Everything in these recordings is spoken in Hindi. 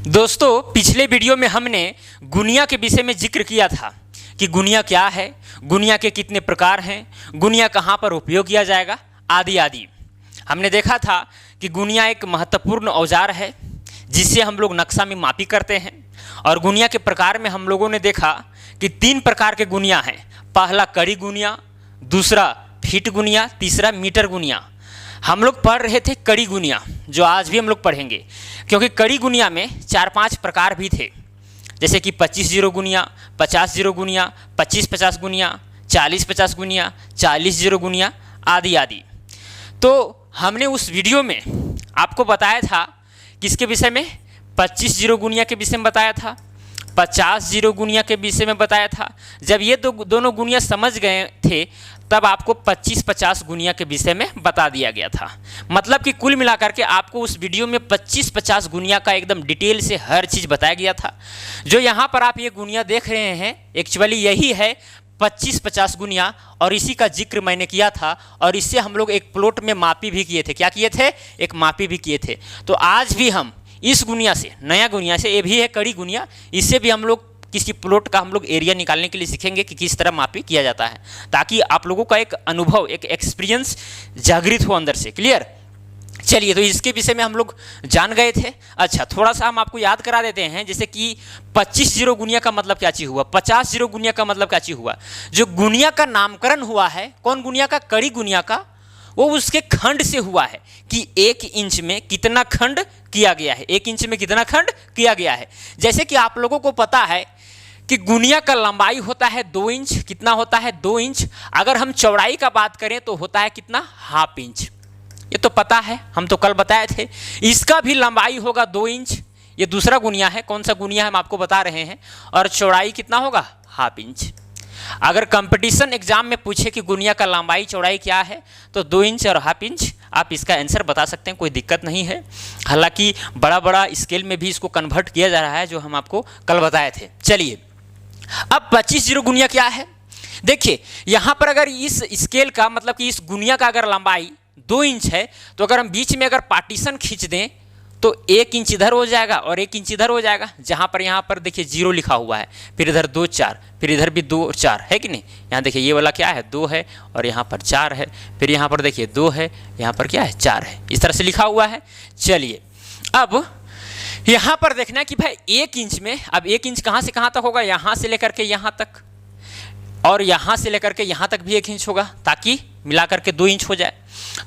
दोस्तों, पिछले वीडियो में हमने गुनिया के विषय में जिक्र किया था कि गुनिया क्या है, गुनिया के कितने प्रकार हैं, गुनिया कहाँ पर उपयोग किया जाएगा, आदि आदि। हमने देखा था कि गुनिया एक महत्वपूर्ण औजार है जिससे हम लोग नक्शा में मापी करते हैं। और गुनिया के प्रकार में हम लोगों ने देखा कि 3 प्रकार के गुनिया हैं। पहला कड़ी गुनिया, दूसरा फीट गुनिया, तीसरा मीटर गुनिया। हम लोग पढ़ रहे थे कड़ी गुनिया, जो आज भी हम लोग पढ़ेंगे, क्योंकि कड़ी गुनिया में 4-5 प्रकार भी थे, जैसे कि 25-0 गुनिया, 50-0 गुनिया, 25-50 गुनिया, 40-50 गुनिया, 40-0 गुनिया, आदि आदि। तो हमने उस वीडियो में आपको बताया था किसके विषय में, 25-0 गुनिया के विषय में बताया था, 50-0 गुनिया के विषय में बताया था। जब ये दोनों गुनिया समझ गए थे तब आपको 25-50 गुनिया के विषय में बता दिया गया था। मतलब कि कुल मिलाकर के आपको उस वीडियो में 25-50 गुनिया का एकदम डिटेल से हर चीज़ बताया गया था। जो यहाँ पर आप ये गुनिया देख रहे हैं एक्चुअली यही है 25-50 गुनिया, और इसी का जिक्र मैंने किया था। और इससे हम लोग एक प्लॉट में मापी भी किए थे। क्या किए थे? एक मापी भी किए थे। तो आज भी हम इस गुनिया से, नया गुनिया से, ये भी है कड़ी गुनिया, इससे भी हम लोग किसी प्लॉट का हम लोग एरिया निकालने के लिए सीखेंगे कि किस तरह मापी किया जाता है, ताकि आप लोगों का एक अनुभव, एक एक्सपीरियंस जागृत हो अंदर से। क्लियर? चलिए, तो इसके विषय में हम लोग जान गए थे। अच्छा, थोड़ा सा हम आपको याद करा देते हैं, जैसे कि 25-0 गुनिया का मतलब क्या चीज़ हुआ, 50-0 गुनिया का मतलब क्या चीज़ हुआ। जो गुनिया का नामकरण हुआ है, कौन गुनिया का? कड़ी गुनिया का। वो उसके खंड से हुआ है कि 1 इंच में कितना खंड किया गया है, 1 इंच में कितना खंड किया गया है। जैसे कि आप लोगों को पता है कि गुनिया का लंबाई होता है 2 इंच। कितना होता है? 2 इंच। अगर हम चौड़ाई का बात करें तो होता है कितना? ½ इंच। ये तो पता है, हम तो कल बताए थे। इसका भी लंबाई होगा 2 इंच। ये दूसरा गुनिया है। कौन सा गुनिया है हम आपको बता रहे हैं। और चौड़ाई कितना होगा? ½ इंच। अगर कंपटीशन एग्जाम में पूछे कि गुनिया का लंबाई चौड़ाई क्या है, तो 2 इंच और ½ इंच आप इसका आंसर बता सकते हैं, कोई दिक्कत नहीं है। हालांकि बड़ा बड़ा स्केल में भी इसको कन्वर्ट किया जा रहा है, जो हम आपको कल बताए थे। चलिए, अब 25-0 गुनिया क्या है। देखिए, यहाँ पर अगर इस स्केल का, मतलब कि इस गुनिया का अगर लंबाई 2 इंच है, तो अगर हम बीच में अगर पार्टीशन खींच दें तो 1 इंच इधर हो जाएगा और 1 इंच इधर हो जाएगा। जहाँ पर यहाँ पर देखिए 0 लिखा हुआ है, फिर इधर 2 4, फिर इधर भी 2 4 है कि नहीं। यहाँ देखिए ये वाला क्या है? 2 है, और यहाँ पर 4 है, फिर यहाँ पर देखिए 2 है, यहाँ पर क्या है? 4 है। इस तरह से लिखा हुआ है। चलिए, अब यहाँ पर देखना है कि भाई 1 इंच में, अब 1 इंच कहाँ से कहाँ तक होगा? यहाँ से लेकर के यहाँ तक, और यहाँ से लेकर के यहाँ तक भी 1 इंच होगा, ताकि मिलाकर के 2 इंच हो जाए।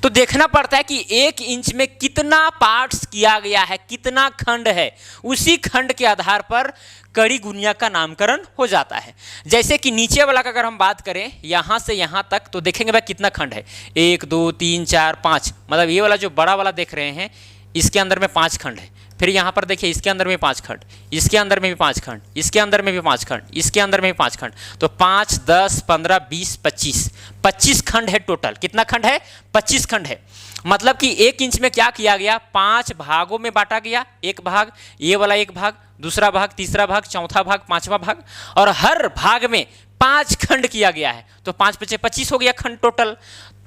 तो देखना पड़ता है कि 1 इंच में कितना पार्ट्स किया गया है, कितना खंड है। उसी खंड के आधार पर कड़ी गुनिया का नामकरण हो जाता है। जैसे कि नीचे वाला का अगर हम बात करें यहाँ से यहाँ तक, तो देखेंगे भाई कितना खंड है, 1 2 3 4 5। मतलब ये वाला जो बड़ा वाला देख रहे हैं, इसके अंदर में 5 खंड है। फिर यहाँ पर देखिए इसके अंदर में 5 खंड, इसके अंदर में भी 5 खंड, इसके अंदर में भी 5 खंड, इसके अंदर में भी 5 खंड। तो 5 10 15 20 25 खंड है टोटल। कितना खंड है? 25 खंड है। मतलब कि 1 इंच में क्या किया गया? 5 भागों में बांटा गया। एक भाग, ये वाला एक भाग, दूसरा भाग, तीसरा भाग, चौथा भाग, 5वां भाग, और हर भाग में 5 खंड किया गया है। तो 5 × 5 = 25 हो गया खंड टोटल।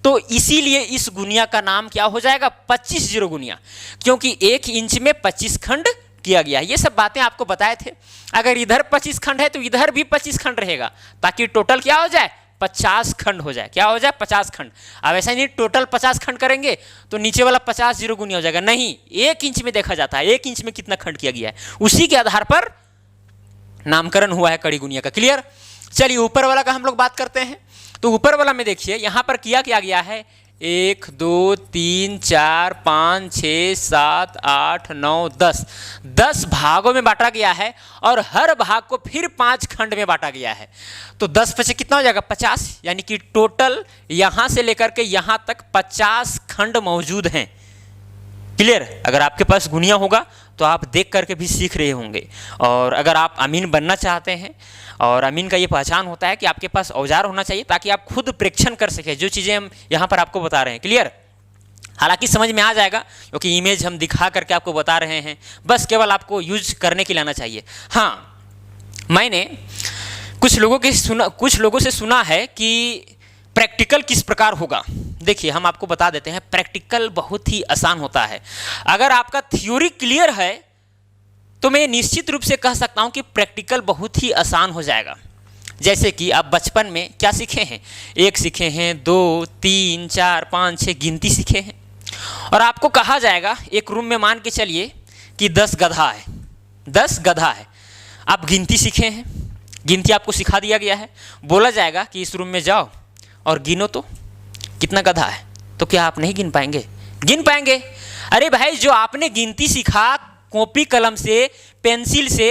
तो इसीलिए इस गुनिया का नाम क्या हो जाएगा? 25-0 गुनिया, क्योंकि 1 इंच में 25 खंड किया गया है। ये सब बातें आपको बताए थे। अगर इधर 25 खंड है तो इधर भी 25 खंड रहेगा, ताकि टोटल क्या हो जाए? 50 खंड हो जाए। क्या हो जाए? 50 खंड। अब ऐसा नहीं टोटल 50 खंड करेंगे तो नीचे वाला 50-0 गुनिया हो जाएगा। नहीं, 1 इंच में देखा जाता है, 1 इंच में कितना खंड किया गया है, उसी के आधार पर नामकरण हुआ है कड़ी गुनिया का। क्लियर? चलिए, ऊपर वाला का हम लोग बात करते हैं। तो ऊपर वाला में देखिए यहाँ पर किया गया है 1 2 3 4 5 6 7 8 9 10 भागों में बांटा गया है, और हर भाग को फिर 5 खंड में बांटा गया है। तो 10 × 5 कितना हो जाएगा? 50। यानी कि टोटल यहाँ से लेकर के यहाँ तक 50 खंड मौजूद हैं। क्लियर? अगर आपके पास गुनिया होगा तो आप देख करके भी सीख रहे होंगे। और अगर आप अमीन बनना चाहते हैं, और अमीन का ये पहचान होता है कि आपके पास औजार होना चाहिए, ताकि आप खुद प्रेक्षण कर सकें जो चीज़ें हम यहाँ पर आपको बता रहे हैं। क्लियर? हालांकि समझ में आ जाएगा, क्योंकि इमेज हम दिखा करके आपको बता रहे हैं, बस केवल आपको यूज करने के लिए आना चाहिए। हाँ, मैंने कुछ लोगों से सुना है कि प्रैक्टिकल किस प्रकार होगा। देखिए, हम आपको बता देते हैं, प्रैक्टिकल बहुत ही आसान होता है। अगर आपका थ्योरी क्लियर है तो मैं निश्चित रूप से कह सकता हूं कि प्रैक्टिकल बहुत ही आसान हो जाएगा। जैसे कि आप बचपन में क्या सीखे हैं, 1 सीखे हैं, 2, 3, 4, 5, 6 गिनती सीखे हैं, और आपको कहा जाएगा एक रूम में मान के चलिए कि 10 गधा है, 10 गधा है। आप गिनती सीखे हैं, गिनती आपको सिखा दिया गया है, बोला जाएगा कि इस रूम में जाओ और गिनो तो कितना गधा है, तो क्या आप नहीं गिन पाएंगे? गिन पाएंगे। अरे भाई, जो आपने गिनती सीखा कॉपी कलम से, पेंसिल से,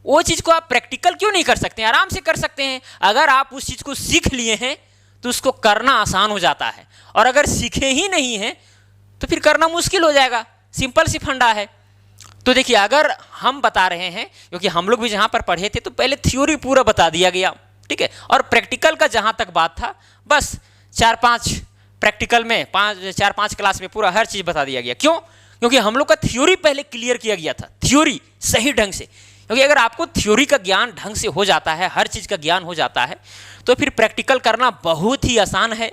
वो चीज़ को आप प्रैक्टिकल क्यों नहीं कर सकते हैं? आराम से कर सकते हैं। अगर आप उस चीज़ को सीख लिए हैं तो उसको करना आसान हो जाता है, और अगर सीखे ही नहीं हैं तो फिर करना मुश्किल हो जाएगा। सिंपल सी फंडा है। तो देखिए, अगर हम बता रहे हैं, क्योंकि हम लोग भी जहाँ पर पढ़े थे तो पहले थ्योरी पूरा बता दिया गया, ठीक है, और प्रैक्टिकल का जहाँ तक बात था, बस 4-5 प्रैक्टिकल में 4-5 क्लास में पूरा हर चीज़ बता दिया गया। क्यों? क्योंकि हम लोग का थ्योरी पहले क्लियर किया गया था, थ्योरी सही ढंग से। क्योंकि अगर आपको थ्योरी का ज्ञान ढंग से हो जाता है, हर चीज़ का ज्ञान हो जाता है, तो फिर प्रैक्टिकल करना बहुत ही आसान है।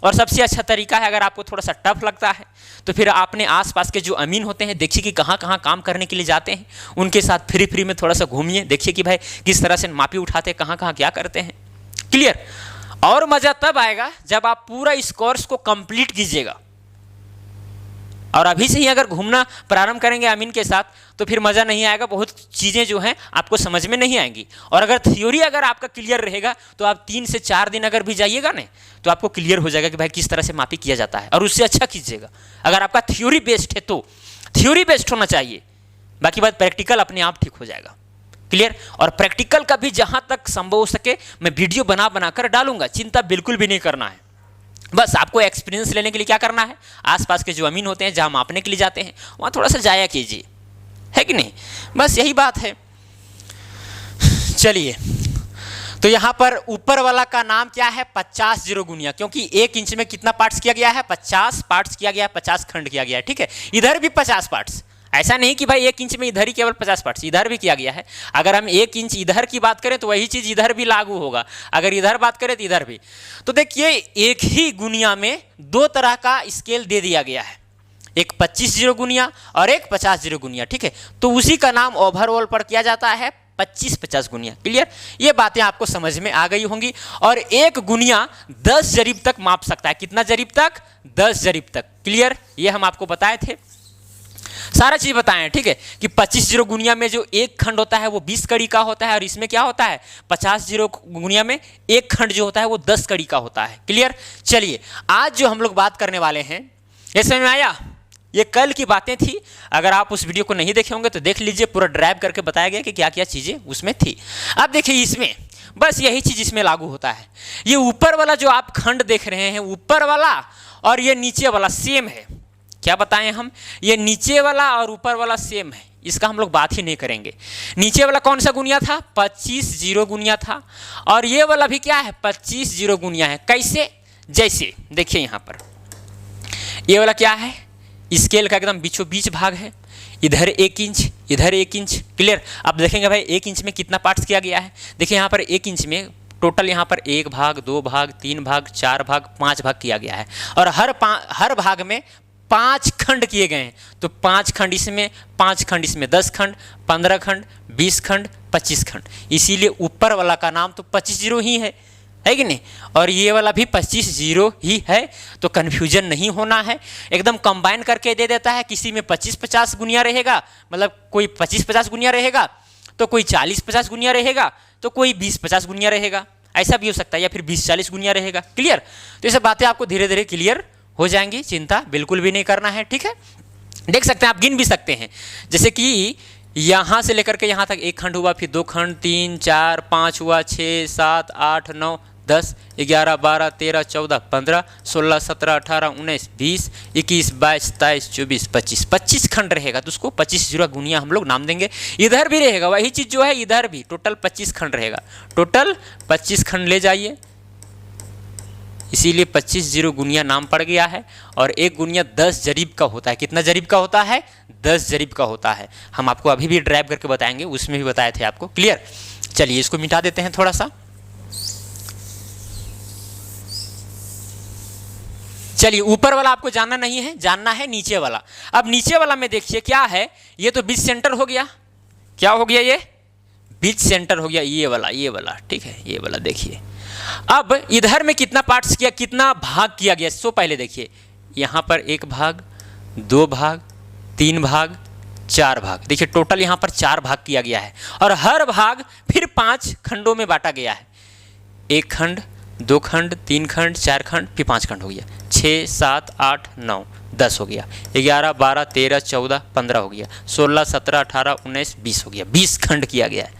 और सबसे अच्छा तरीका है, अगर आपको थोड़ा सा टफ लगता है तो फिर आपने आसपास के जो अमीन होते हैं, देखिए कि कहाँ कहाँ काम करने के लिए जाते हैं, उनके साथ फ्री में थोड़ा सा घूमिए, देखिए कि भाई किस तरह से मापी उठाते हैं, कहाँ कहाँ क्या करते हैं। क्लियर? और मज़ा तब आएगा जब आप पूरा इस कोर्स को कंप्लीट कीजिएगा। और अभी से ही अगर घूमना प्रारंभ करेंगे अमीन के साथ तो फिर मज़ा नहीं आएगा, बहुत चीज़ें जो हैं आपको समझ में नहीं आएंगी। और अगर थ्योरी अगर आपका क्लियर रहेगा तो आप 3 से 4 दिन अगर भी जाइएगा ना, तो आपको क्लियर हो जाएगा कि भाई किस तरह से मापी किया जाता है, और उससे अच्छा कीजिएगा। अगर आपका थ्योरी बेस्ड है तो थ्योरी बेस्ड होना चाहिए, बाकी बात प्रैक्टिकल अपने आप ठीक हो जाएगा। क्लियर? और प्रैक्टिकल का भी जहाँ तक संभव हो सके मैं वीडियो बना कर डालूंगा, चिंता बिल्कुल भी नहीं करना है। बस आपको एक्सपीरियंस लेने के लिए क्या करना है, आसपास के जो अमीन होते हैं जहाँ मापने के लिए जाते हैं वहाँ थोड़ा सा जाया कीजिए, है कि नहीं? बस यही बात है। चलिए, तो यहाँ पर ऊपर वाला का नाम क्या है? 50 जीरो गुनिया, क्योंकि 1 इंच में कितना पार्ट्स किया गया है? 50 पार्ट्स किया गया है, 50 खंड किया गया है, ठीक है। इधर भी 50 पार्ट्स, ऐसा नहीं कि भाई 1 इंच में इधर ही केवल 50 पार्ट्स, इधर भी किया गया है। अगर हम 1 इंच इधर की बात करें तो वही चीज़ इधर भी लागू होगा, अगर इधर बात करें तो इधर भी। तो देखिए, एक ही गुनिया में 2 तरह का स्केल दे दिया गया है, एक 25 जीरो गुनिया और एक 50 जीरो गुनिया, ठीक है। तो उसी का नाम ओवरऑल पर किया जाता है 25-50 गुनिया। क्लियर? ये बातें आपको समझ में आ गई होंगी। और एक गुनिया 10 जरीब तक माप सकता है। कितना जरीब तक? 10 जरीब तक। क्लियर? ये हम आपको बताए थे, सारा चीज बताएं, ठीक है, कि 25 जीरो गुनिया में जो एक खंड होता है वो 20 कड़ी का होता है, और इसमें क्या होता है 50 जीरो गुनिया में एक खंड जो होता है वो 10 कड़ी का होता है। क्लियर? चलिए, आज जो हम लोग बात करने वाले हैं, ये समझ में आया? ये कल की बातें थी, अगर आप उस वीडियो को नहीं देखे होंगे तो देख लीजिए, पूरा ड्राइव करके बताया गया कि क्या क्या चीज़ें उसमें थी। अब देखिए, इसमें बस यही चीज़ इसमें लागू होता है। ये ऊपर वाला जो आप खंड देख रहे हैं, ऊपर वाला और ये नीचे वाला सेम है। क्या बताएं हम? ये नीचे वाला और ऊपर वाला सेम है, इसका हम लोग बात ही नहीं करेंगे। नीचे वाला कौन सा गुनिया था? 25 जीरो गुनिया था, और ये वाला भी क्या है? 25 जीरो गुनिया है। कैसे? जैसे देखिए, यहाँ पर ये वाला क्या है? स्केल का एकदम बीचों बीच भाग है, इधर 1 इंच, इधर 1 इंच। क्लियर? अब देखेंगे भाई 1 इंच में कितना पार्ट्स किया गया है। देखिए यहाँ पर 1 इंच में टोटल यहाँ पर 1 भाग, 2 भाग, 3 भाग, 4 भाग, 5 भाग किया गया है, और हर भाग में 5 खंड किए गए हैं। तो 5 खंड इसमें, 5 खंड इसमें, 10 खंड, 15 खंड, 20 खंड, 25 खंड। इसीलिए ऊपर वाला का नाम तो 25 जीरो ही है कि नहीं? और ये वाला भी 25 जीरो ही है। तो कन्फ्यूजन नहीं होना है, एकदम कंबाइन करके दे देता है। किसी में 25-50 गुनिया रहेगा, मतलब कोई 25-50 गुनिया रहेगा, तो कोई 40-50 गुनिया रहेगा, तो कोई 20-50 गुनिया रहेगा, ऐसा भी हो सकता है, या फिर 20-40 गुनिया रहेगा। क्लियर? तो ये सब बातें आपको धीरे धीरे क्लियर हो जाएंगी, चिंता बिल्कुल भी नहीं करना है, ठीक है। देख सकते हैं, आप गिन भी सकते हैं, जैसे कि यहाँ से लेकर के यहाँ तक 1 खंड हुआ, फिर 2 खंड, 3, 4, 5 हुआ, 6, 7, 8, 9, 10, 11, 12, 13, 14, 15, 16, 17, 18, 19, 20, 21, 22, 23, 24, 25, 25 खंड रहेगा, तो उसको 25 जीरो गुनिया हम लोग नाम देंगे। इधर भी रहेगा वही चीज़ जो है, इधर भी टोटल 25 खंड रहेगा, टोटल 25 खंड ले जाइए, इसीलिए 25 जीरो गुनिया नाम पड़ गया है। और एक गुनिया 10 जरीब का होता है। कितना जरीब का होता है? 10 जरीब का होता है। हम आपको अभी भी ड्राइव करके बताएंगे, उसमें भी बताए थे आपको। क्लियर? चलिए, इसको मिटा देते हैं थोड़ा सा। चलिए, ऊपर वाला आपको जानना नहीं है, जानना है नीचे वाला। अब नीचे वाला में देखिए क्या है, ये तो बीच सेंटर हो गया, क्या हो गया, ये बीच सेंटर हो गया, ये वाला, ठीक है, ये वाला। देखिए अब इधर में कितना पार्ट्स किया, कितना भाग किया गया, सो पहले देखिए यहाँ पर 1 भाग, 2 भाग, 3 भाग, 4 भाग। देखिए टोटल यहाँ पर 4 भाग किया गया है और हर भाग फिर 5 खंडों में बांटा गया है। 1 खंड, 2 खंड, 3 खंड, 4 खंड, फिर 5 खंड हो गया। 6, 7, 8, 9, 10 हो गया। 11, 12, 13, 14, 15 हो गया। 16, 17, 18, 19, 20 हो गया। 20 खंड किया गया है।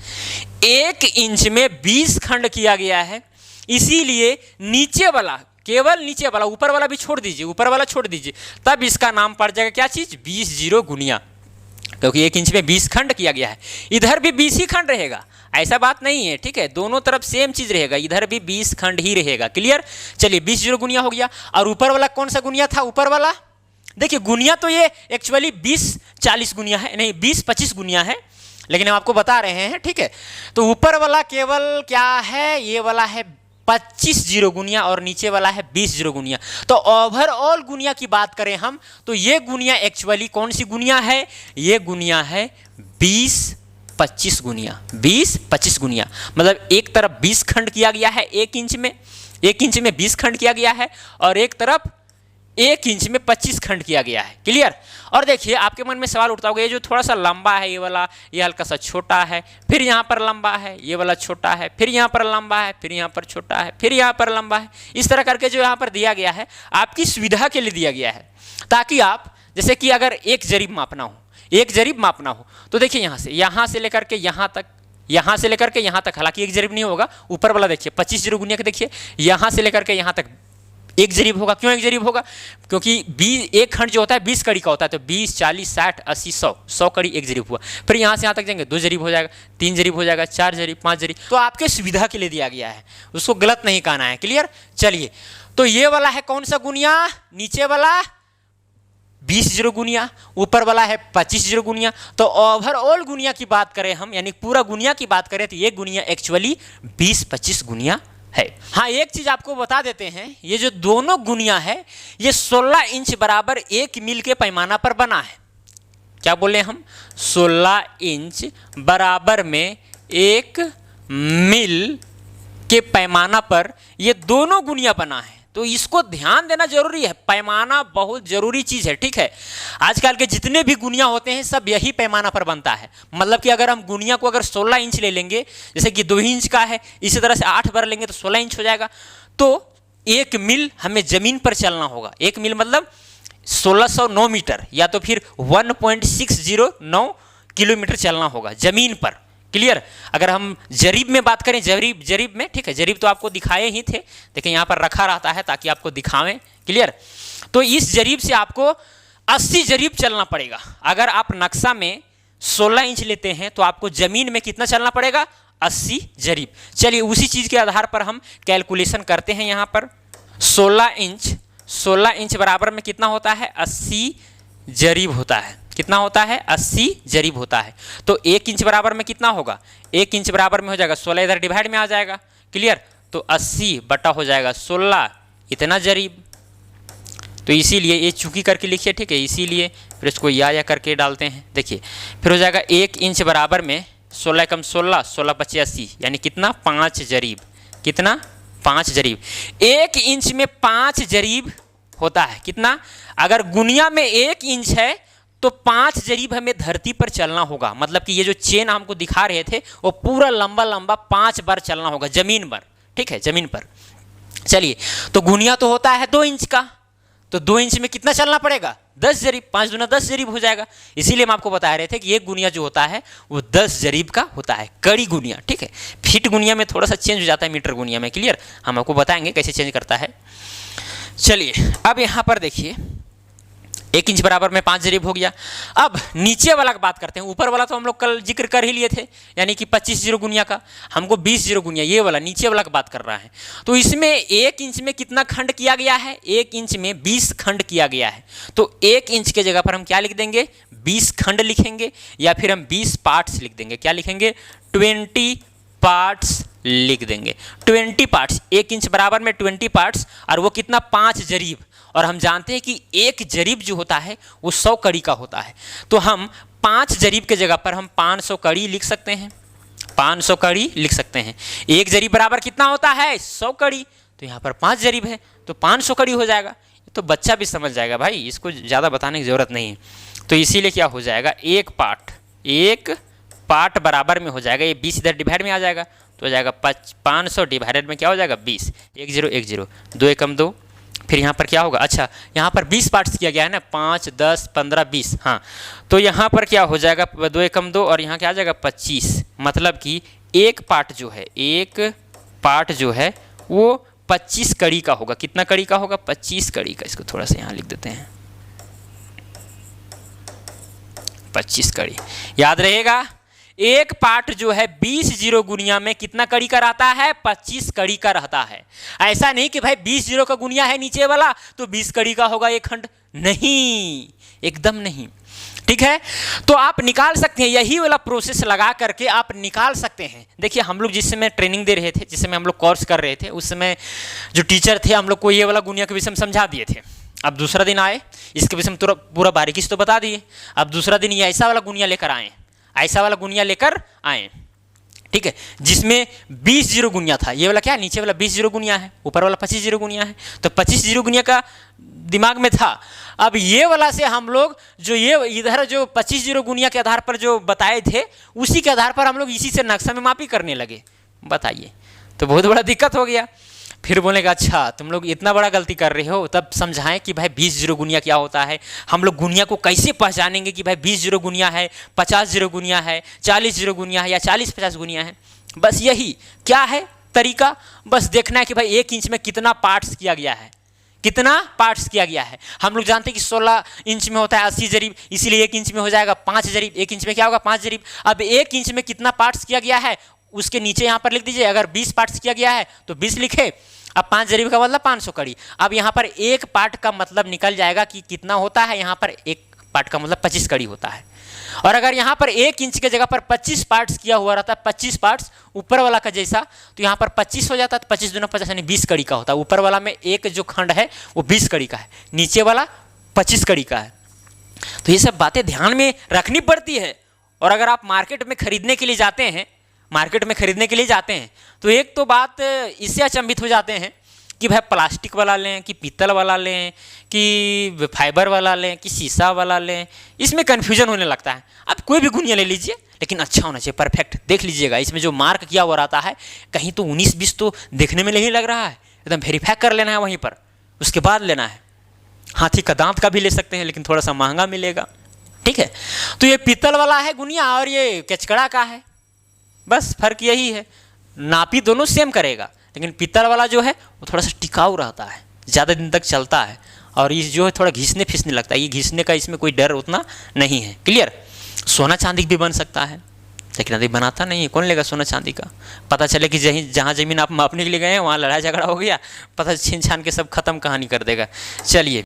1 इंच में 20 खंड किया गया है। इसीलिए नीचे वाला, केवल नीचे वाला, ऊपर वाला भी छोड़ दीजिए, ऊपर वाला छोड़ दीजिए, तब इसका नाम पड़ जाएगा क्या चीज़, 20 जीरो गुनिया, क्योंकि 1 इंच में 20 खंड किया गया है। इधर भी 20 ही खंड रहेगा, ऐसा बात नहीं है, ठीक है, दोनों तरफ सेम चीज़ रहेगा, इधर भी 20 खंड ही रहेगा। क्लियर। चलिए 20 जीरो गुनिया हो गया। और ऊपर वाला कौन सा गुनिया था, ऊपर वाला देखिए गुनिया तो ये एक्चुअली 20-40 गुनिया है, नहीं 20-25 गुनिया है, लेकिन हम आपको बता रहे हैं, ठीक है। तो ऊपर वाला केवल क्या है, ये वाला है 25 जीरो गुनिया और नीचे वाला है 20 जीरो गुनिया। तो ओवरऑल गुनिया की बात करें हम, तो ये गुनिया एक्चुअली कौन सी गुनिया है, ये गुनिया है 20-25 गुनिया। 20-25 गुनिया मतलब एक तरफ 20 खंड किया गया है 1 इंच में, 1 इंच में 20 खंड किया गया है, और एक तरफ 1 इंच में 25 खंड किया गया है। क्लियर। और देखिए आपके मन में सवाल उठता होगा, ये जो थोड़ा सा लंबा है ये वाला, ये हल्का सा छोटा है, फिर यहाँ पर लंबा है, ये वाला छोटा है, फिर यहाँ पर लंबा है, फिर यहाँ पर छोटा है, फिर यहाँ पर लंबा है, इस तरह करके जो यहाँ पर दिया गया है आपकी सुविधा के लिए दिया गया है, ताकि आप जैसे कि अगर एक जरीब मापना हो, एक जरीब मापना हो तो देखिए यहाँ से लेकर के यहाँ तक, यहाँ से लेकर के यहाँ तक, हालांकि एक जरीब नहीं होगा, ऊपर वाला देखिए 25 जीरो गुनिया के देखिए, यहाँ से लेकर के यहाँ तक एक जरीब होगा। क्यों एक जरीब होगा, क्योंकि 1 खंड जो होता है 20 कड़ी का होता है, तो 20, 40, 60, 80, 100 कड़ी एक जरीब हुआ। फिर यहाँ से यहाँ तक जाएंगे 2 जरीब हो जाएगा, 3 जरीब हो जाएगा, 4 जरीब, 5 जरीब। तो आपके सुविधा के लिए दिया गया है, उसको गलत नहीं कहना है। क्लियर। चलिए तो ये वाला है कौन सा गुनिया, नीचे वाला 20 जीरो गुनिया, ऊपर वाला है 25 जीरो गुनिया। तो ओवरऑल गुनिया की बात करें हम, यानी पूरा गुनिया की बात करें, तो ये गुनिया एक्चुअली 20-25 गुनिया है। हाँ एक चीज आपको बता देते हैं, ये जो दोनों गुनिया है ये 16 इंच बराबर 1 मील के पैमाना पर बना है। क्या बोले हम, 16 इंच बराबर में 1 मील के पैमाना पर ये दोनों गुनिया बना है। तो इसको ध्यान देना जरूरी है, पैमाना बहुत जरूरी चीज है, ठीक है। आजकल के जितने भी गुनिया होते हैं सब यही पैमाना पर बनता है। मतलब कि अगर हम गुनिया को अगर 16 इंच ले लेंगे, जैसे कि 2 इंच का है, इसी तरह से 8 बार लेंगे तो 16 इंच हो जाएगा। तो 1 मील हमें जमीन पर चलना होगा। 1 मील मतलब 1609 मीटर, या तो फिर 1.609 किलोमीटर चलना होगा जमीन पर। क्लियर। अगर हम जरीब में बात करें, जरीब में, ठीक है, जरीब तो आपको दिखाए ही थे, देखिए यहाँ पर रखा रहता है ताकि आपको दिखावें। क्लियर। तो इस जरीब से आपको 80 जरीब चलना पड़ेगा। अगर आप नक्शा में 16 इंच लेते हैं तो आपको जमीन में कितना चलना पड़ेगा, 80 जरीब। चलिए उसी चीज के आधार पर हम कैलकुलेशन करते हैं। यहाँ पर 16 इंच बराबर में कितना होता है, 80 जरीब होता है। कितना होता है, 80 जरीब होता है। तो 1 इंच बराबर में कितना होगा, 1 इंच बराबर में हो जाएगा 16, इधर डिवाइड में आ जाएगा। क्लियर। तो 80 बटा हो जाएगा 16, इतना जरीब। तो इसीलिए ये चूकी करके लिखिए, ठीक है, इसीलिए फिर इसको या करके डालते हैं। देखिए फिर हो जाएगा 1 इंच बराबर में 16 कम 16, 16 × 80, यानी कितना, 5 जरीब। कितना, 5 जरीब। 1 इंच में 5 जरीब होता है। कितना, अगर गुनिया में 1 इंच है तो 5 जरीब हमें धरती पर चलना होगा। मतलब कि ये जो चेन हमको दिखा रहे थे वो पूरा लंबा लंबा 5 बार चलना होगा जमीन पर, ठीक है, जमीन पर। चलिए तो गुनिया तो होता है 2 इंच का, तो 2 इंच में कितना चलना पड़ेगा, 10 जरीब। 5 दूना 10 जरीब हो जाएगा। इसीलिए हम आपको बता रहे थे कि ये गुनिया जो होता है वो 10 जरीब का होता है, कड़ी गुनिया, ठीक है। फीट गुनिया में थोड़ा सा चेंज हो जाता है, मीटर गुनिया में। क्लियर। हम आपको बताएंगे कैसे चेंज करता है। चलिए अब यहाँ पर देखिए 1 इंच बराबर में 5 जरीब हो गया। अब नीचे वाला की बात करते हैं। ऊपर वाला तो हम लोग कल जिक्र कर ही लिए थे, यानी कि 25 जीरो गुनिया का, हमको 20 जीरो गुनिया, ये वाला नीचे वाला की बात कर रहा है। तो इसमें 1 इंच में कितना खंड किया गया है, 1 इंच में 20 खंड किया गया है। तो 1 इंच के जगह पर हम क्या लिख देंगे, 20 खंड लिखेंगे, या फिर हम 20 पार्ट्स लिख देंगे। क्या लिखेंगे, 20 पार्ट्स लिख देंगे। 20 पार्ट्स, 1 इंच बराबर में 20 पार्ट्स, और वो कितना, 5 जरीब। और हम जानते हैं कि 1 जरीब जो होता है वो 100 कड़ी का होता है। तो हम 5 जरीब के जगह पर हम 500 कड़ी लिख सकते हैं, 500 कड़ी लिख सकते हैं। 1 जरीब बराबर कितना होता है? 100 कड़ी। तो यहाँ पर 5 जरीब है तो 500 कड़ी हो जाएगा। तो बच्चा भी समझ जाएगा भाई, इसको ज़्यादा बताने की ज़रूरत नहीं है। तो इसीलिए क्या हो जाएगा, एक पार्ट बराबर में हो जाएगा, ये 20 इधर डिवाइड में आ जाएगा तो हो जाएगा 500 डिवाइडेड में क्या हो जाएगा 20, 1 0 1 0, 2 एकम 2। फिर यहाँ पर क्या होगा, अच्छा यहाँ पर 20 पार्ट्स किया गया है ना, 5 10 15 20, हाँ तो यहाँ पर क्या हो जाएगा 2 एकम 2 और यहाँ क्या आ जाएगा 25। मतलब कि एक पार्ट जो है वो 25 कड़ी का होगा। कितना कड़ी का होगा? 25 कड़ी का। इसको थोड़ा सा यहाँ लिख देते हैं, 25 कड़ी। याद रहेगा, एक पार्ट जो है 20 जीरो गुनिया में कितना कड़ी का रहता है? 25 कड़ी का रहता है। ऐसा नहीं कि भाई 20 जीरो का गुनिया है नीचे वाला तो 20 कड़ी का होगा एक खंड, नहीं, एकदम नहीं। ठीक है, तो आप निकाल सकते हैं, यही वाला प्रोसेस लगा करके आप निकाल सकते हैं। देखिए हम लोग जिस समय ट्रेनिंग दे रहे थे, जिस समय हम लोग कोर्स कर रहे थे, उस समय जो टीचर थे हम लोग को ये वाला गुनिया के विषय में समझा दिए थे। अब दूसरा दिन आए, इसके विषय में पूरा बारीकी से तो बता दिए। अब दूसरा दिन ये ऐसा वाला गुनिया लेकर आए, ऐसा वाला गुनिया लेकर आए, ठीक है, जिसमें 20 जीरो गुनिया था। ये वाला क्या है, नीचे वाला 20 जीरो गुनिया है, ऊपर वाला 25 जीरो गुनिया है। तो 25 जीरो गुनिया का दिमाग में था। अब ये वाला से हम लोग जो ये इधर जो 25 जीरो गुनिया के आधार पर जो बताए थे, उसी के आधार पर हम लोग इसी से नक्शा में मापी करने लगे। बताइए, तो बहुत बड़ा दिक्कत हो गया। फिर बोलेगा अच्छा तुम लोग इतना बड़ा गलती कर रहे हो, तब समझाएं कि भाई 20 जीरो गुनिया क्या होता है, हम लोग गुनिया को कैसे पहचानेंगे कि भाई 20 जीरो गुनिया है, 50 जीरो गुनिया है, 40 जीरो गुनिया है या 40-50 गुनिया है। बस यही क्या है तरीका, बस देखना है कि भाई 1 इंच में कितना पार्ट्स किया गया है, कितना पार्ट्स किया गया है। हम लोग जानते हैं कि 16 इंच में होता है 80 जरीब, इसीलिए 1 इंच में हो जाएगा 5 जरीब। 1 इंच में क्या होगा 5 जरीब। अब 1 इंच में कितना पार्ट्स किया गया है उसके नीचे यहाँ पर लिख दीजिए। अगर 20 पार्ट्स किया गया है तो 20 लिखे। अब 5 जरीब का मतलब 500 कड़ी। अब यहाँ पर एक पार्ट का मतलब निकल जाएगा कि कितना होता है, यहाँ पर एक पार्ट का मतलब 25 कड़ी होता है। और अगर यहाँ पर 1 इंच के जगह पर 25 पार्ट्स किया हुआ रहता है, 25 पार्ट्स ऊपर वाला का जैसा, तो यहाँ पर 25 हो जाता है। तो 25 दूना 50 यानी 20 कड़ी का होता है। ऊपर वाला में एक जो खंड है वो 20 कड़ी का है, नीचे वाला 25 कड़ी का है। तो ये सब बातें ध्यान में रखनी पड़ती है। और अगर आप मार्केट में खरीदने के लिए जाते हैं, तो एक तो बात इससे अचंभित हो जाते हैं कि भाई प्लास्टिक वाला लें कि पीतल वाला लें कि फाइबर वाला लें कि शीशा वाला लें, इसमें कन्फ्यूजन होने लगता है। आप कोई भी गुनिया ले लीजिए, लेकिन अच्छा होना चाहिए, परफेक्ट। देख लीजिएगा इसमें जो मार्क किया हुआ रहता है, कहीं तो 19-20 तो देखने में नहीं लग रहा है, एकदम वेरीफाई कर लेना है वहीं पर, उसके बाद लेना है। हाथी का दांत का भी ले सकते हैं, लेकिन थोड़ा सा महंगा मिलेगा। ठीक है, तो ये पीतल वाला है गुनिया और ये केचकड़ा का है, बस फर्क यही है। नापी दोनों सेम करेगा, लेकिन पीतल वाला जो है वो थोड़ा सा टिकाऊ रहता है, ज़्यादा दिन तक चलता है। और ये जो है थोड़ा घिसने फिसने लगता है, ये घिसने का इसमें कोई डर उतना नहीं है। क्लियर। सोना चांदी भी बन सकता है, लेकिन अभी बनाता नहीं है, कौन लेगा सोना चांदी का। पता चले कि जहाँ ज़मीन आप मापने के लिए गए हैं वहाँ लड़ाई झगड़ा हो गया, पता छीन छान के सब खत्म कहानी कर देगा। चलिए,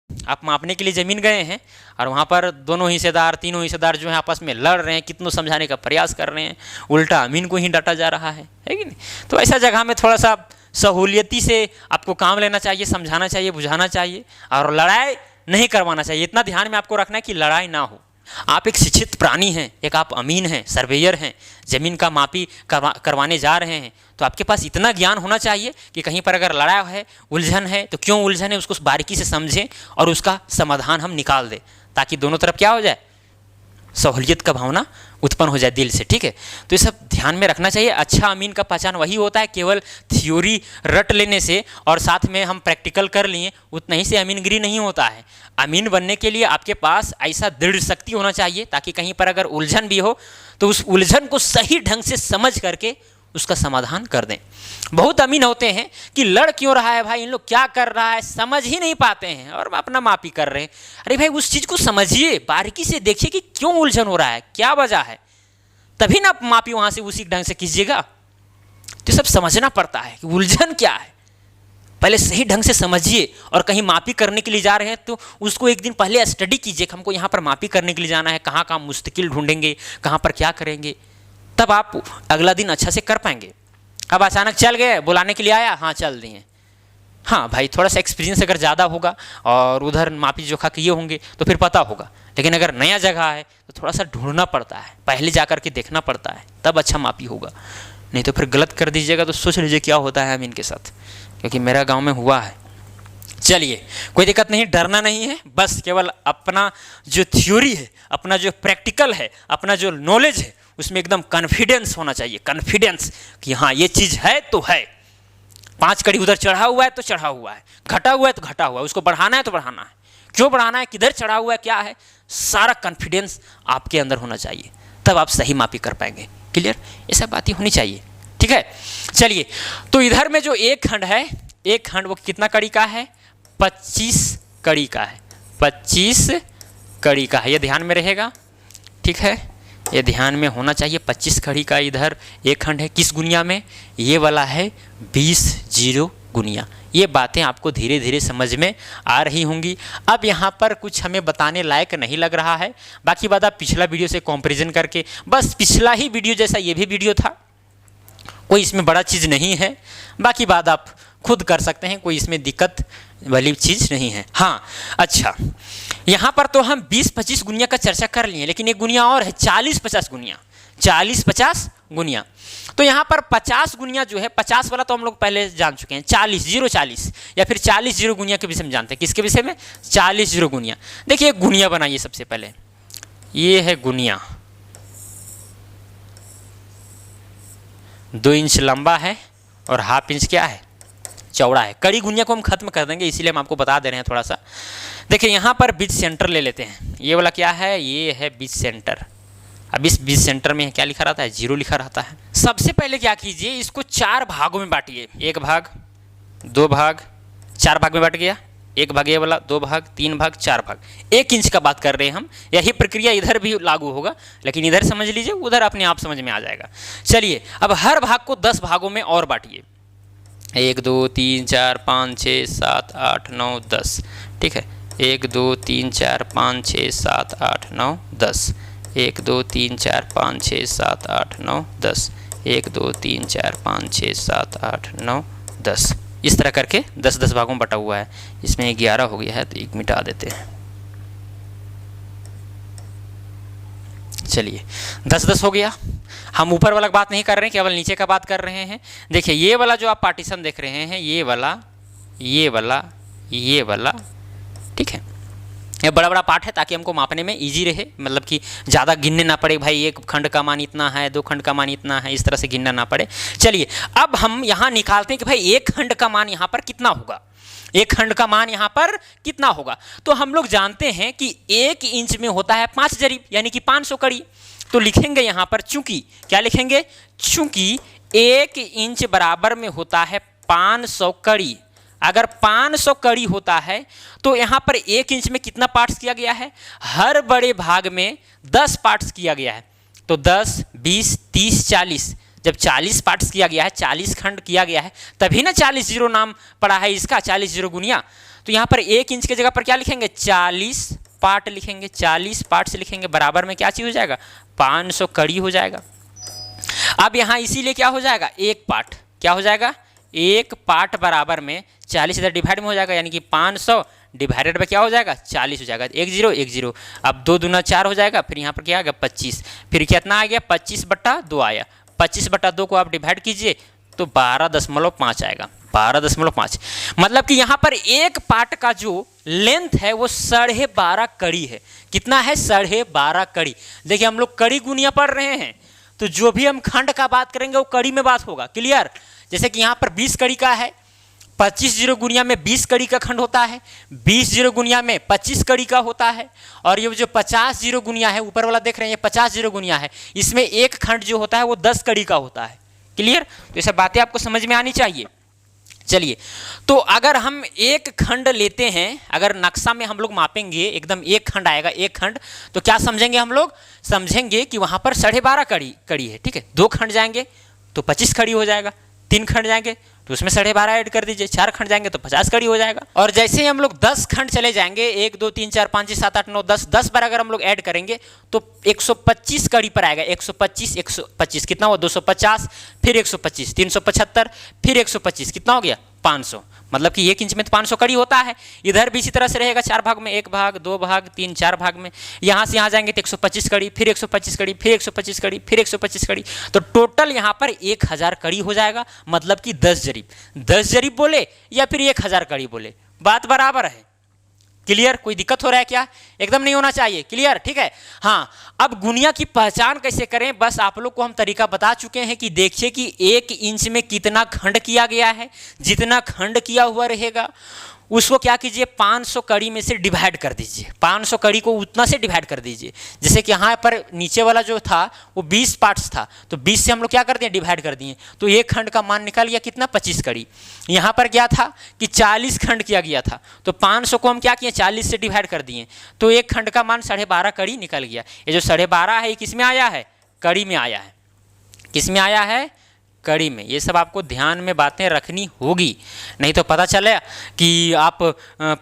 आप मापने के लिए ज़मीन गए हैं और वहाँ पर दोनों हिस्सेदार, तीनों हिस्सेदार जो हैं आपस में लड़ रहे हैं, कितनों समझाने का प्रयास कर रहे हैं, उल्टा अमीन को ही डांटा जा रहा है कि नहीं। तो ऐसा जगह में थोड़ा सा सहूलियती से आपको काम लेना चाहिए, समझाना चाहिए, बुझाना चाहिए और लड़ाई नहीं करवाना चाहिए। इतना ध्यान में आपको रखना है कि लड़ाई ना हो। आप एक शिक्षित प्राणी हैं, एक आप अमीन हैं, सर्वेयर हैं, ज़मीन का मापी करवाने जा रहे हैं, तो आपके पास इतना ज्ञान होना चाहिए कि कहीं पर अगर लड़ाई है, उलझन है, तो क्यों उलझन है उसको बारीकी से समझें और उसका समाधान हम निकाल दें, ताकि दोनों तरफ क्या हो जाए, सहूलियत का भावना उत्पन्न हो जाए दिल से। ठीक है, तो ये सब ध्यान में रखना चाहिए। अच्छा अमीन का पहचान वही होता है, केवल थ्योरी रट लेने से और साथ में हम प्रैक्टिकल कर लिए उतना ही से अमीनगिरी नहीं होता है। अमीन बनने के लिए आपके पास ऐसा दृढ़ शक्ति होना चाहिए, ताकि कहीं पर अगर उलझन भी हो तो उस उलझन को सही ढंग से समझ करके उसका समाधान कर दें। बहुत अमीन होते हैं कि लड़ क्यों रहा है भाई, इन लोग क्या कर रहा है समझ ही नहीं पाते हैं और अपना मापी कर रहे हैं। अरे भाई उस चीज़ को समझिए, बारीकी से देखिए कि क्यों उलझन हो रहा है, क्या वजह है, तभी ना मापी वहाँ से उसी ढंग से कीजिएगा। तो सब समझना पड़ता है कि उलझन क्या है, पहले सही ढंग से समझिए। और कहीं मापी करने के लिए जा रहे हैं तो उसको एक दिन पहले स्टडी कीजिए कि हमको यहाँ पर मापी करने के लिए जाना है, कहाँ कहाँ मुस्तकिल ढूंढेंगे, कहाँ पर क्या करेंगे, तब आप अगला दिन अच्छा से कर पाएंगे। अब अचानक चल गए, बुलाने के लिए आया, हाँ चल दिए, हाँ भाई, थोड़ा सा एक्सपीरियंस अगर ज़्यादा होगा और उधर मापी जोखा किए होंगे तो फिर पता होगा। लेकिन अगर नया जगह है तो थोड़ा सा ढूंढना पड़ता है, पहले जा कर के देखना पड़ता है, तब अच्छा मापी होगा। नहीं तो फिर गलत कर दीजिएगा तो सोच लीजिए क्या होता है हम इनके साथ, क्योंकि मेरा गांव में हुआ है। चलिए, कोई दिक्कत नहीं, डरना नहीं है, बस केवल अपना जो थ्योरी है, अपना जो प्रैक्टिकल है, अपना जो नॉलेज है, उसमें एकदम कॉन्फिडेंस होना चाहिए, कॉन्फिडेंस कि हाँ ये चीज़ है तो है। 5 कड़ी उधर चढ़ा हुआ है तो चढ़ा हुआ है, घटा हुआ है तो घटा हुआ है, उसको बढ़ाना है तो बढ़ाना है, क्यों बढ़ाना है, किधर चढ़ा हुआ है, क्या है, सारा कॉन्फिडेंस आपके अंदर होना चाहिए, तब आप सही मापी कर पाएंगे। क्लियर, ये सब बातें होनी चाहिए। ठीक है, चलिए, तो इधर में जो एक खंड है, एक खंड वो कितना कड़ी का है, 25 कड़ी का है, 25 कड़ी का है, ये ध्यान में रहेगा। ठीक है, ये ध्यान में होना चाहिए। 25 कड़ी का इधर एक खंड है, किस गुनिया में, ये वाला है 20 गुनिया। ये बातें आपको धीरे धीरे समझ में आ रही होंगी। अब यहाँ पर कुछ हमें बताने लायक नहीं लग रहा है, बाकी बात आप पिछला वीडियो से कंपैरिजन करके, बस पिछला ही वीडियो जैसा ये भी वीडियो था, कोई इसमें बड़ा चीज़ नहीं है, बाकी बात आप खुद कर सकते हैं, कोई इसमें दिक्कत वाली चीज़ नहीं है। हाँ, अच्छा, यहाँ पर तो हम 20-25 गुनिया का चर्चा कर लिए, लेकिन एक गुनिया और है 40-50 गुनिया, 40-50 गुनिया। तो यहाँ पर 50 गुनिया जो है, 50 वाला तो हम लोग पहले जान चुके हैं, 40 या फिर 40 गुनिया के विषय में जानते हैं। किसके विषय में, 40 गुनिया। देखिए, गुनिया बनाइए सबसे पहले, ये है गुनिया, 2 इंच लंबा है और ½ इंच क्या है, चौड़ा है। कड़ी गुनिया को हम खत्म कर देंगे, इसीलिए हम आपको बता दे रहे हैं थोड़ा सा। देखिए, यहाँ पर बीच सेंटर ले लेते हैं, ये वाला क्या है, ये है बीच सेंटर। अब इस बीच सेंटर में क्या लिखा रहता है, 0 लिखा रहता है। सबसे पहले क्या कीजिए, इसको 4 भागों में बांटिए, 1 भाग, 2 भाग, 4 भाग में बांट गया, 1 भाग ये वाला, 2 भाग, 3 भाग, 4 भाग। 1 इंच का बात कर रहे हैं हम, यही प्रक्रिया इधर भी लागू होगा, लेकिन इधर समझ लीजिए, उधर अपने आप समझ में आ जाएगा। चलिए, अब हर भाग को 10 भागों में और बांटिए, 1 2 3 4 5 6 7 8 9 10। ठीक है, 1 2 3 4 5 6 7 8 9 10, 1 2 3 4 5 6 7 8 9 10, 1 2 3 4 5 6 7 8 9 10। इस तरह करके 10-10 भागों में बटा हुआ है। इसमें 11 हो गया है तो 1 मिटा देते हैं। चलिए, 10-10 हो गया। हम ऊपर वाला बात नहीं कर रहे हैं, केवल नीचे का बात कर रहे हैं। देखिए, ये वाला जो आप पार्टीशन देख रहे हैं, ये वाला, ये वाला, ये वाला, ठीक है, ये बड़ा बड़ा पार्ट है ताकि हमको मापने में इजी रहे, मतलब कि ज़्यादा गिनने ना पड़े, भाई 1 खंड का मान इतना है, 2 खंड का मान इतना है, इस तरह से गिनना ना पड़े। चलिए, अब हम यहाँ निकालते हैं कि भाई 1 खंड का मान यहाँ पर कितना होगा, 1 खंड का मान यहाँ पर कितना होगा। तो हम लोग जानते हैं कि 1 इंच में होता है 5 जरीब, यानी कि 500 कड़ी। तो लिखेंगे यहाँ पर, चूंकि क्या लिखेंगे, चूंकि 1 इंच बराबर में होता है 500 कड़ी। अगर 500 कड़ी होता है तो यहाँ पर 1 इंच में कितना पार्ट्स किया गया है, हर बड़े भाग में 10 पार्ट्स किया गया है। तो 10, 20, 30, 40, जब 40 पार्ट्स किया गया है, 40 खंड किया गया है, तभी ना 40 नाम पड़ा है इसका, 40 गुनिया। तो यहाँ पर 1 इंच की जगह पर क्या लिखेंगे, 40 पार्ट लिखेंगे, 40 पार्ट्स लिखेंगे, बराबर में क्या चीज़ हो जाएगा, 500 कड़ी हो जाएगा। अब यहाँ इसीलिए क्या हो जाएगा, 1 पार्ट क्या हो जाएगा, 1 पार्ट बराबर में 40 इधर डिवाइड में हो जाएगा, यानी कि 500 डिवाइडेड में क्या हो जाएगा, 40 हो जाएगा। 1 0 1 0, अब 2 दूना 4 हो जाएगा, फिर यहाँ पर क्या आ गया 25, फिर कितना आ गया 25/2 आया। 25/2 को आप डिवाइड कीजिए तो 12.5 आएगा, 12.5। मतलब कि यहाँ पर 1 पार्ट का जो लेंथ है वो 12.5 कड़ी है। कितना है, 12.5 कड़ी। देखिए, हम लोग कड़ी गुनिया पढ़ रहे हैं, तो जो भी हम खंड का बात करेंगे वो कड़ी में बात होगा। क्लियर, जैसे कि यहाँ पर 20 कड़ी का है, 25 गुनिया में 20 कड़ी का खंड होता है, 20 गुनिया में 25 कड़ी का होता है, और ये जो 50 गुनिया है, ऊपर वाला देख रहे हैं, ये 50 गुनिया है, इसमें 1 खंड जो होता है वो 10 कड़ी का होता है। क्लियर, तो ये सब बातें आपको समझ में आनी चाहिए। चलिए, तो अगर हम 1 खंड लेते हैं, अगर नक्शा में हम लोग मापेंगे, एकदम 1 खंड आएगा, 1 खंड, तो क्या समझेंगे हम लोग, समझेंगे कि वहाँ पर 12.5 कड़ी है। ठीक है, 2 खंड जाएंगे तो 25 कड़ी हो जाएगा, 3 खंड जाएंगे तो उसमें 12.5 ऐड कर दीजिए, 4 खंड जाएंगे तो 50 कड़ी हो जाएगा। और जैसे ही हम लोग 10 खंड चले जाएंगे, 1 2 3 4 5 6 7 8 9 10 बार अगर हम लोग ऐड करेंगे तो 125 कड़ी पर आएगा। 125 कितना हुआ, 250, फिर 125, 375, फिर 125, कितना हो गया, 500, मतलब कि 1 इंच में तो 500 कड़ी होता है। इधर भी इसी तरह से रहेगा 4 भाग में, 1 भाग 2 भाग 3 4 भाग में। यहाँ से यहाँ जाएंगे तो 125 कड़ी, फिर 125 कड़ी, फिर 125 कड़ी, फिर 125 कड़ी, तो टोटल यहाँ पर 1000 कड़ी हो जाएगा। मतलब कि 10 जरीब, 10 जरीब बोले या फिर 1000 कड़ी बोले, बात बराबर है। क्लियर? कोई दिक्कत हो रहा है क्या? एकदम नहीं होना चाहिए। क्लियर? ठीक है। हाँ, अब गुनिया की पहचान कैसे करें, बस आप लोग को हम तरीका बता चुके हैं कि देखिए कि 1 इंच में कितना खंड किया गया है। जितना खंड किया हुआ रहेगा उसको क्या कीजिए, 500 कड़ी में से डिवाइड कर दीजिए। 500 कड़ी को उतना से डिवाइड कर दीजिए। जैसे कि यहाँ पर नीचे वाला जो था वो 20 पार्ट्स था, तो 20 से हम लोग क्या कर दिए, डिवाइड कर दिए, तो एक खंड का मान निकल गया कितना, 25 कड़ी। यहाँ पर क्या था कि 40 खंड किया गया था, तो 500 को हम क्या किए, 40 से डिवाइड कर दिए, तो एक खंड का मान 12.5 कड़ी निकल गया। ये जो 12.5 है ये किस में आया है, कड़ी में आया है। किस में आया है, कड़ी में। ये सब आपको ध्यान में बातें रखनी होगी, नहीं तो पता चले कि आप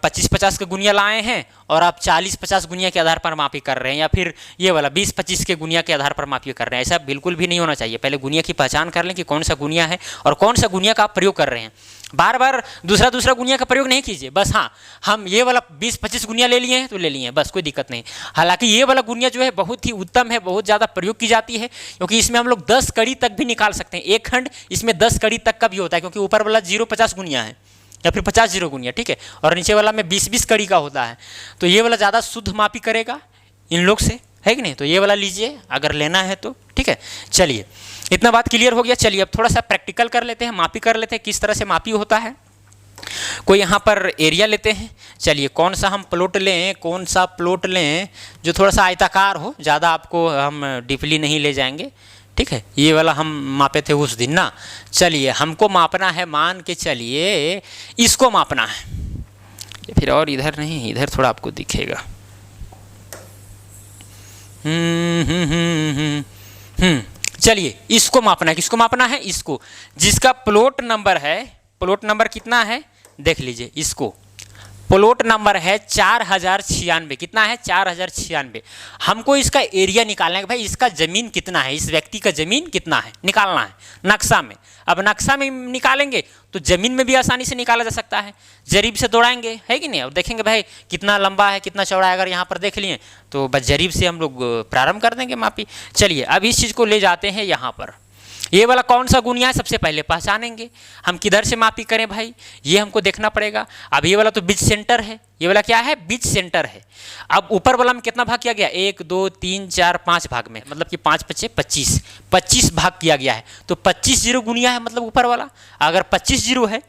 25-50 के गुनिया लाए हैं और आप 40-50 गुनिया के आधार पर मापी कर रहे हैं, या फिर ये वाला 20-25 के गुनिया के आधार पर मापी कर रहे हैं। ऐसा बिल्कुल भी नहीं होना चाहिए। पहले गुनिया की पहचान कर लें कि कौन सा गुनिया है और कौन सा गुनिया का आप प्रयोग कर रहे हैं। बार बार दूसरा गुनिया का प्रयोग नहीं कीजिए। बस हाँ, हम ये वाला 20-25 गुनिया ले लिए हैं तो ले लिए हैं, बस, कोई दिक्कत नहीं। हालांकि ये वाला गुनिया जो है बहुत ही उत्तम है, बहुत ज़्यादा प्रयोग की जाती है, क्योंकि इसमें हम लोग 10 कड़ी तक भी निकाल सकते हैं। एक खंड इसमें 10 कड़ी तक का भी होता है, क्योंकि ऊपर वाला 0-50 गुनिया है या फिर 50-0 गुनिया, ठीक है, और नीचे वाला में 20-20 कड़ी का होता है। तो ये वाला ज़्यादा शुद्ध मापी करेगा इन लोग से, है कि नहीं? तो ये वाला लीजिए अगर लेना है तो, ठीक है। चलिए, इतना बात क्लियर हो गया। चलिए अब थोड़ा सा प्रैक्टिकल कर लेते हैं, मापी कर लेते हैं, किस तरह से मापी होता है। कोई यहाँ पर एरिया लेते हैं। चलिए, कौन सा हम प्लॉट लें, कौन सा प्लॉट लें जो थोड़ा सा आयताकार हो, ज़्यादा आपको हम डीपली नहीं ले जाएंगे, ठीक है। ये वाला हम मापे थे उस दिन ना। चलिए, हमको मापना है, मान के चलिए इसको मापना है, फिर और इधर नहीं, इधर थोड़ा आपको दिखेगा। चलिए, इसको मापना है। किसको मापना है? इसको, जिसका प्लॉट नंबर है, प्लॉट नंबर कितना है देख लीजिए। इसको प्लॉट नंबर है 4096। कितना है? 4096। हमको इसका एरिया निकालना है, भाई इसका ज़मीन कितना है, इस व्यक्ति का ज़मीन कितना है निकालना है नक्शा में। अब नक्शा में निकालेंगे तो ज़मीन में भी आसानी से निकाला जा सकता है, जरीब से दौड़ाएंगे, है कि नहीं। अब देखेंगे भाई कितना लंबा है, कितना चौड़ा है, अगर यहाँ पर देख लिए तो बस जरीब से हम लोग प्रारंभ कर देंगे मापी। चलिए, अब इस चीज़ को ले जाते हैं यहाँ पर। ये वाला कौन सा गुनिया है सबसे पहले पहचानेंगे। हम किधर से मापी करें भाई, ये हमको देखना पड़ेगा। अब ये वाला तो बीच सेंटर है, ये वाला क्या है, बीच सेंटर है। अब ऊपर वाला में कितना भाग किया गया, 1 2 3 4 5 भाग में, मतलब कि 5×5 = 25, 25 भाग किया गया है। तो 25 जीरो गुनिया है, मतलब ऊपर वाला। अगर 25 जीरो है,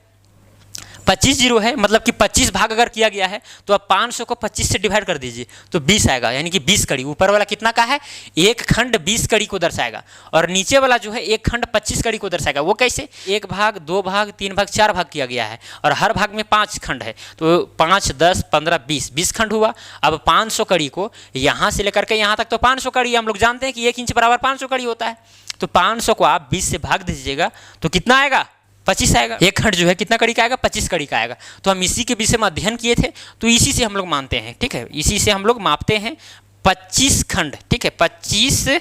25 जीरो है, मतलब कि 25 भाग अगर किया गया है, तो अब 500 को 25 से डिवाइड कर दीजिए तो 20 आएगा, यानी कि 20 कड़ी। ऊपर वाला कितना का है, एक खंड 20 कड़ी को दर्शाएगा, और नीचे वाला जो है एक खंड 25 कड़ी को दर्शाएगा। वो कैसे, 1 भाग 2 भाग 3 भाग 4 भाग किया गया है, और हर भाग में 5 खंड है, तो 5 10 15 20 खंड हुआ। अब 500 कड़ी को यहाँ से लेकर के यहाँ तक, तो 500 कड़ी हम लोग जानते हैं कि 1 इंच बराबर 500 कड़ी होता है। तो 500 को आप 20 से भाग दीजिएगा तो कितना आएगा, 25 आएगा। एक खंड जो है कितना कड़ी का आएगा, 25 कड़ी का आएगा। तो हम इसी के विषय में अध्ययन किए थे, तो इसी से हम लोग मानते हैं, ठीक है, इसी से हम लोग मापते हैं 25 खंड, ठीक है। 25,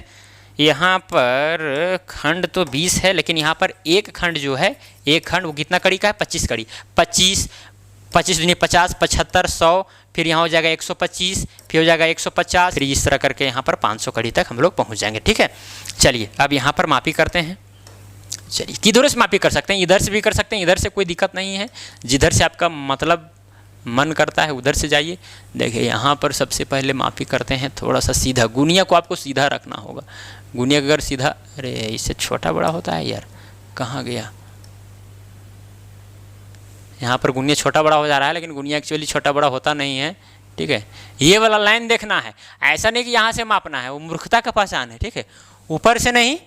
यहाँ पर खंड तो 20 है, लेकिन यहाँ पर एक खंड जो है, एक खंड वो कितना कड़ी का है, 25 कड़ी। 25 दूनी 50, 75 100, फिर यहाँ हो जाएगा 125, फिर हो जाएगा 150, फिर इस तरह करके यहाँ पर 500 कड़ी तक हम लोग पहुँच जाएंगे, ठीक है। चलिए, अब यहाँ पर मापी करते हैं। चलिए, किधर से मापी कर सकते हैं, इधर से भी कर सकते हैं, इधर से कोई दिक्कत नहीं है, जिधर से आपका मतलब मन करता है उधर से जाइए। देखिए, यहाँ पर सबसे पहले मापी करते हैं थोड़ा सा सीधा। गुनिया को आपको सीधा रखना होगा। गुनिया अगर सीधा, अरे इससे छोटा बड़ा होता है यार, कहाँ गया, यहाँ पर गुनिया छोटा बड़ा हो जा रहा है, लेकिन गुनिया एक्चुअली छोटा बड़ा होता नहीं है, ठीक है। ये वाला लाइन देखना है, ऐसा नहीं कि यहाँ से मापना है, वो मूर्खता का पहचान है, ठीक है। ऊपर से नहीं,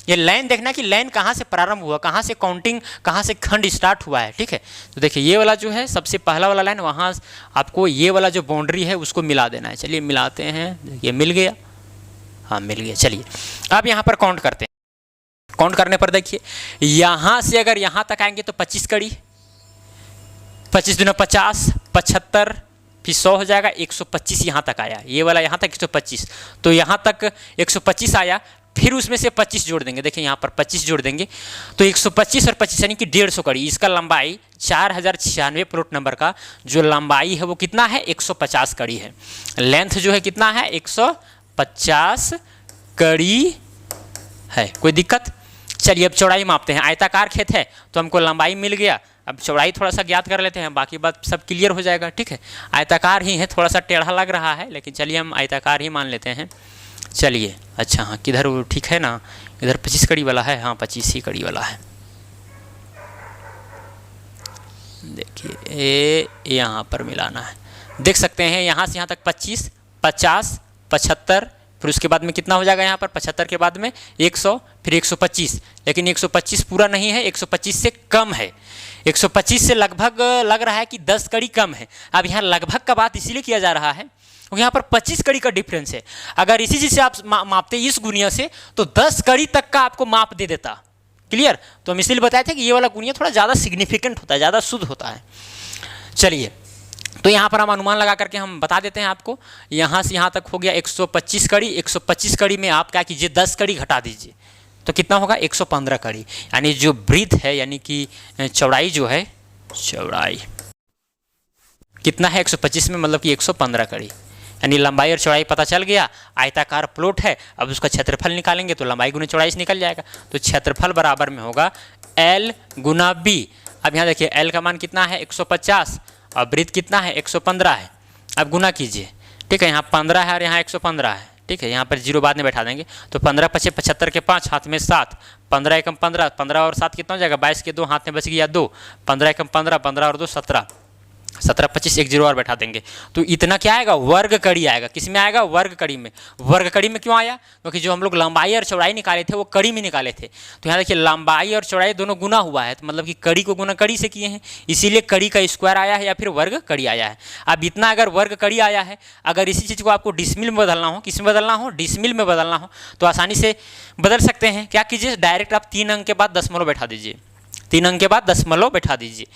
ये लाइन देखना कि लाइन कहाँ से प्रारंभ हुआ, कहाँ से काउंटिंग, कहाँ से खंड स्टार्ट हुआ है, ठीक है। तो देखिए, ये वाला जो है सबसे पहला वाला लाइन, वहाँ आपको ये वाला जो बाउंड्री है उसको मिला देना है। चलिए मिलाते हैं, देखिए मिल गया, हाँ मिल गया। चलिए अब यहाँ पर काउंट करते हैं। काउंट करने पर देखिए, यहाँ से अगर यहाँ तक आएंगे तो 25 कड़ी, 25 दूना 50, 75, फिर 100 हो जाएगा, 125 यहाँ तक आया। ये वाला यहाँ तक 125, तो यहाँ तक 125 आया, फिर उसमें से 25 जोड़ देंगे। देखिए यहाँ पर 25 जोड़ देंगे तो 125 और 25 यानी कि 150 कड़ी। इसका लंबाई 4096 प्लॉट नंबर का जो लंबाई है वो कितना है, 150 कड़ी है। लेंथ जो है कितना है, 150 कड़ी है। कोई दिक्कत? चलिए अब चौड़ाई मापते हैं। आयताकार खेत है तो हमको लंबाई मिल गया, अब चौड़ाई थोड़ा सा ज्ञात कर लेते हैं, बाकी बात सब क्लियर हो जाएगा। ठीक है, आयताकार ही है, थोड़ा सा टेढ़ा लग रहा है लेकिन चलिए हम आयताकार ही मान लेते हैं। चलिए अच्छा हाँ, किधर वो ठीक है ना, इधर 25 कड़ी वाला है, हाँ 25 ही कड़ी वाला है। देखिए यहाँ पर मिलाना है, देख सकते हैं यहाँ से यहाँ तक 25, 50, 75, फिर उसके बाद में कितना हो जाएगा यहाँ पर 75 के बाद में 100, फिर 125, लेकिन 125 पूरा नहीं है, 125 से कम है। 125 से लगभग लग रहा है कि 10 कड़ी कम है। अब यहाँ लगभग का बात इसीलिए किया जा रहा है क्योंकि यहाँ पर 25 कड़ी का डिफरेंस है। अगर इसी चीज़ से आप मापते इस गुनिया से तो 10 कड़ी तक का आपको माप दे देता। क्लियर? तो हम इसलिए बताए थे कि ये वाला गुनिया थोड़ा ज़्यादा सिग्निफिकेंट होता है, ज़्यादा शुद्ध होता है। चलिए तो यहाँ पर हम अनुमान लगा करके हम बता देते हैं आपको, यहाँ से यहाँ तक हो गया 125 कड़ी। 125 कड़ी में आप क्या कीजिए, 10 कड़ी घटा दीजिए तो कितना होगा, 115 कड़ी। यानी जो ब्रीथ है यानी कि चौड़ाई जो है, चौड़ाई कितना है 125 में, मतलब कि 115 कड़ी। यानी लंबाई और चौड़ाई पता चल गया। आयताकार प्लॉट है, अब उसका क्षेत्रफल निकालेंगे तो लंबाई गुना चौड़ाई से निकल जाएगा। तो क्षेत्रफल बराबर में होगा L गुना B। अब यहाँ देखिए L का मान कितना है 150 और ब्रीथ कितना है 115 है। अब गुना कीजिए, ठीक है, यहाँ 15 है और यहाँ 115 है। ठीक है, यहाँ पर जीरो बाद में बैठा देंगे तो 15 × 5 = 75 के 5 हाथ में 7, 15 × 15, 15 और 7 कितना हो जाएगा 22 के 2 हाथ में बच गया 2, 15 × 15, 15 और 2 17, 17 25 एक जीरो और बैठा देंगे तो इतना क्या आएगा, वर्ग कड़ी आएगा। किस में आएगा, वर्ग कड़ी में। वर्ग कड़ी में क्यों आया, क्योंकि जो हम लोग लंबाई और चौड़ाई निकाले थे वो कड़ी में निकाले थे। तो यहाँ देखिए लंबाई और चौड़ाई दोनों गुना हुआ है, तो मतलब कि कड़ी को गुना कड़ी से किए हैं, इसीलिए कड़ी का स्क्वायर आया है या फिर वर्ग कड़ी आया है। अब इतना अगर वर्ग कड़ी आया है, अगर इसी चीज़ को आपको डिसमिल में बदलना हो, किस में बदलना हो, डिसमिल में बदलना हो तो आसानी से बदल सकते हैं। क्या कीजिए, डायरेक्ट आप 3 अंक के बाद दशमलव बैठा दीजिए, 3 अंक के बाद दशमलव बैठा दीजिए।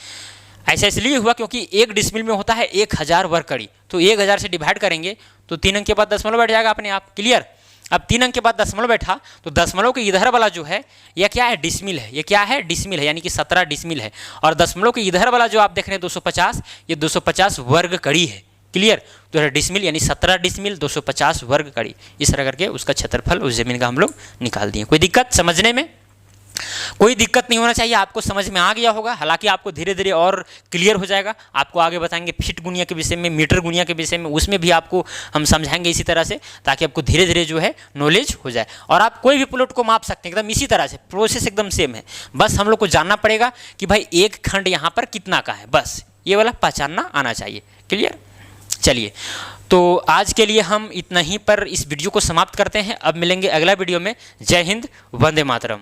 ऐसा इसलिए हुआ क्योंकि 1 डिसमिल में होता है 1000 वर्ग कड़ी, तो 1000 से डिवाइड करेंगे तो 3 अंक के बाद दशमलव बैठ जाएगा अपने आप। क्लियर? अब 3 अंक के बाद दशमलव बैठा तो दशमलव के इधर वाला जो है यह क्या है, डिसमिल है। ये क्या है, डिसमिल है, यानी कि 17 डिसमिल है। और दशमलव के इधर वाला जो आप देख रहे हैं 250, ये 250 वर्ग कड़ी है। क्लियर? तो डिसमिल यानी 17 डिसमिल 250 वर्ग कड़ी, इस तरह करके उसका क्षेत्रफल उस जमीन का हम लोग निकाल दिए। कोई दिक्कत समझने में? कोई दिक्कत नहीं होना चाहिए, आपको समझ में आ गया होगा। हालांकि आपको धीरे धीरे और क्लियर हो जाएगा। आपको आगे बताएंगे फीट गुनिया के विषय में, मीटर गुनिया के विषय में, उसमें भी आपको हम समझाएंगे इसी तरह से, ताकि आपको धीरे धीरे जो है नॉलेज हो जाए। और आप कोई भी प्लॉट को माप सकते हैं एकदम इसी तरह से, प्रोसेस एकदम सेम है। बस हम लोग को जानना पड़ेगा कि भाई एक खंड यहाँ पर कितना का है, बस ये वाला पहचानना आना चाहिए। क्लियर? चलिए तो आज के लिए हम इतना ही पर इस वीडियो को समाप्त करते हैं। अब मिलेंगे अगला वीडियो में। जय हिंद, वंदे मातरम।